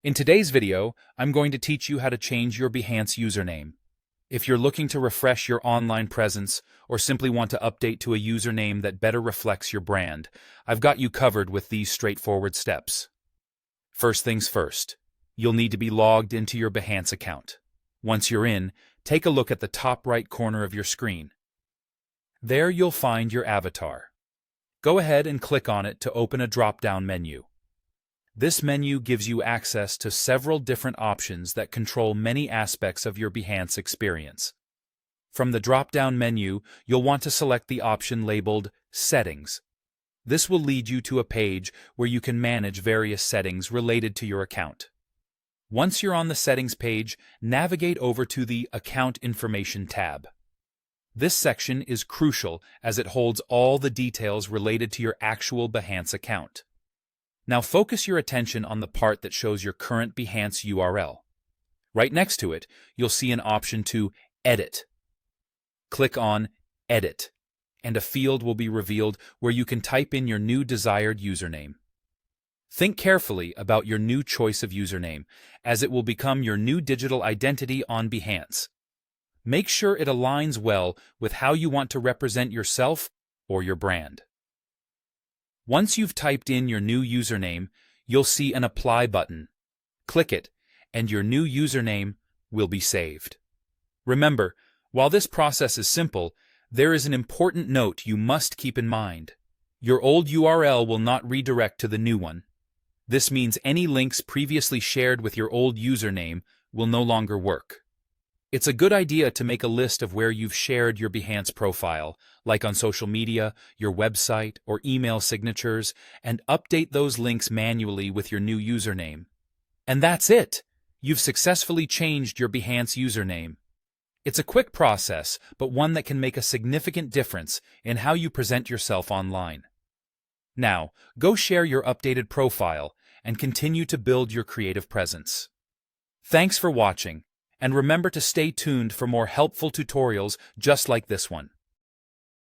In today's video, I'm going to teach you how to change your Behance username. If you're looking to refresh your online presence or simply want to update to a username that better reflects your brand, I've got you covered with these straightforward steps. First things first, you'll need to be logged into your Behance account. Once you're in, take a look at the top right corner of your screen. There you'll find your avatar. Go ahead and click on it to open a drop-down menu. This menu gives you access to several different options that control many aspects of your Behance experience. From the drop-down menu, you'll want to select the option labeled Settings. This will lead you to a page where you can manage various settings related to your account. Once you're on the Settings page, navigate over to the Account Information tab. This section is crucial as it holds all the details related to your actual Behance account. Now focus your attention on the part that shows your current Behance URL. Right next to it, you'll see an option to Edit. Click on Edit, and a field will be revealed where you can type in your new desired username. Think carefully about your new choice of username, as it will become your new digital identity on Behance. Make sure it aligns well with how you want to represent yourself or your brand. Once you've typed in your new username, you'll see an Apply button. Click it, and your new username will be saved. Remember, while this process is simple, there is an important note you must keep in mind. Your old URL will not redirect to the new one. This means any links previously shared with your old username will no longer work. It's a good idea to make a list of where you've shared your Behance profile, like on social media, your website, or email signatures, and update those links manually with your new username. And that's it! You've successfully changed your Behance username. It's a quick process, but one that can make a significant difference in how you present yourself online. Now, go share your updated profile and continue to build your creative presence. Thanks for watching. And remember to stay tuned for more helpful tutorials just like this one.